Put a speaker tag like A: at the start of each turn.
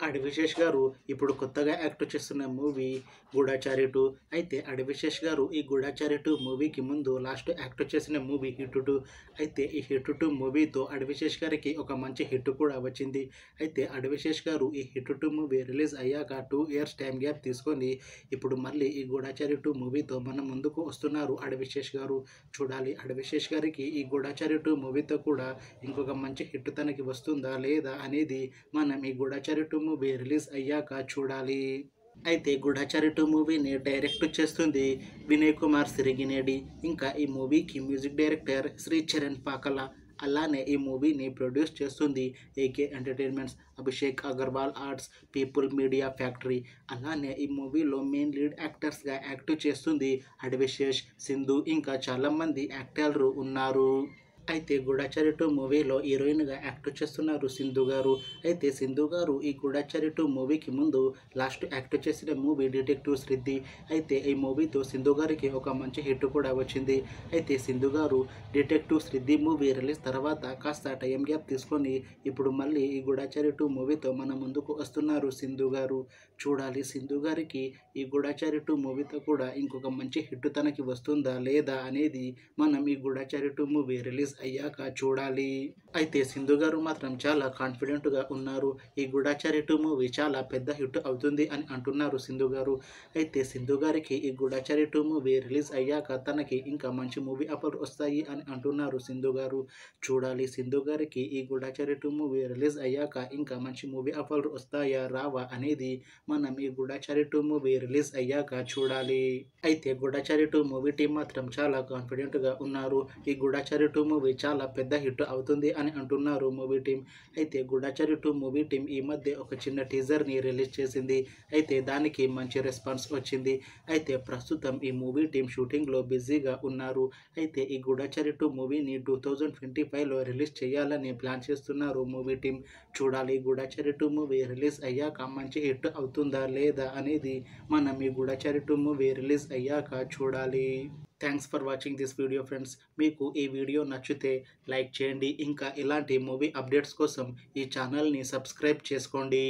A: అడివిశేష్ గారు ఇప్పుడు కొత్తగా యాక్ట్ చేస్తున్న మూవీ గూఢచారి 2. అయితే అడివిశేష్ గారు ఈ గూఢచారి 2 మూవీకి ముందు లాస్ట్ యాక్ట్ చేసిన మూవీ హిట్ 2. అయితే ఈ హిట్ 2 మూవీతో అడివిశేష్ గారికి ఒక మంచి హిట్ కూడా వచ్చింది. అయితే అడివిశేష్ గారు ఈ హిట్ 2 మూవీ రిలీజ్ అయ్యాక 2 ఇయర్స్ టైం గ్యాప్ తీసుకొని ఇప్పుడు మళ్ళీ ఈ గూఢచారి 2 మూవీతో మన ముందుకు వస్తున్నారు అడివిశేష్ గారు. చూడాలి అడివిశేష్ గారికి ఈ గూఢచారి 2 మూవీతో కూడా ఇంకొక మంచి హిట్ తనకి వస్తుందా లేదా అనేది మనం ఈ గూఢచారి 2 మూవీ రిలీజ్ అయ్యాక చూడాలి. అయితే గూఢచారి 2 మూవీని డైరెక్ట్ చేస్తుంది వినయ్ కుమార్ సిరిగినేడి. ఇంకా ఈ మూవీకి మ్యూజిక్ డైరెక్టర్ శ్రీ చరణ్ పాకల. అలానే ఈ మూవీని ప్రొడ్యూస్ చేస్తుంది AK entertainments, Abhishek Agarwal arts, people media factory. అలానే ఈ మూవీలో మెయిన్ లీడ్ యాక్టర్స్గా యాక్ట్ చేస్తుంది అడివిశేష్, సింధు, ఇంకా చాలామంది యాక్టర్లు ఉన్నారు. అయితే గూఢచారి 2 మూవీలో హీరోయిన్గా యాక్ట్ చేస్తున్నారు సింధు గారు. అయితే సింధు గారు ఈ గూఢచారి 2 మూవీకి ముందు లాస్ట్ యాక్ట్ చేసిన మూవీ డిటెక్టివ్ శ్రిద్ధి. అయితే ఈ మూవీతో సింధు గారికి ఒక మంచి హిట్ కూడా వచ్చింది. అయితే సింధు గారు డిటెక్టివ్ శ్రిద్ధి మూవీ రిలీజ్ తర్వాత కాస్త టైం గ్యాప్ తీసుకొని ఇప్పుడు మళ్ళీ ఈ గూఢచారి 2 మూవీతో మన ముందుకు వస్తున్నారు సింధు గారు. చూడాలి సింధు గారికి ఈ గూఢచారి 2 మూవీతో కూడా ఇంకొక మంచి హిట్ తనకి వస్తుందా లేదా అనేది మనం ఈ గూఢచారి 2 మూవీ రిలీజ్ అయ్యాక చూడాలి. అయితే సింధు గారు మాత్రం చాలా కాన్ఫిడెంట్గా ఉన్నారు. ఈ గూఢచారి 2 మూవీ చాలా పెద్ద హిట్ అవుతుంది అని అంటున్నారు సింధు గారు. అయితే సింధు గారికి ఈ గూఢచారి 2 మూవీ రిలీజ్ అయ్యాక తనకి ఇంకా మంచి మూవీ ఆఫర్ వస్తాయి అని అంటున్నారు సింధు గారు. చూడాలి సింధు గారికి ఈ గూఢచారి 2 మూవీ రిలీజ్ అయ్యాక ఇంకా మంచి మూవీ ఆఫర్ వస్తాయా రావా అనేది మనం ఈ గూఢచారి 2 మూవీ రిలీజ్ అయ్యాక చూడాలి. అయితే గూఢచారి 2 మూవీ టీం మాత్రం చాలా కాన్ఫిడెంట్గా ఉన్నారు. ఈ గూఢచారి 2 మూవీ చాలా పెద్ద హిట్ అవుతుంది అని అంటున్నారు మూవీ టీం. అయితే గూఢచారి 2 మూవీ టీం ఈ మధ్య ఒక చిన్న టీజర్ని రిలీజ్ చేసింది. అయితే దానికి మంచి రెస్పాన్స్ వచ్చింది. అయితే ప్రస్తుతం ఈ మూవీ టీం షూటింగ్లో బిజీగా ఉన్నారు. అయితే ఈ గూఢచారి 2 మూవీని 2025లో రిలీజ్ చేయాలని ప్లాన్ చేస్తున్నారు మూవీ టీం. చూడాలి గూఢచారి 2 మూవీ రిలీజ్ అయ్యాక మంచి హిట్ అవుతుందా లేదా అనేది మనం ఈ గూఢచారి 2 మూవీ రిలీజ్ అయ్యాక చూడాలి. Thanks for watching this video friends. మీకు ఈ వీడియో నచ్చితే లైక్ చేయండి. ఇంకా ఇలాంటి మూవీ అప్డేట్స్ కోసం ఈ ఛానల్ని సబ్స్క్రైబ్ చేసుకోండి.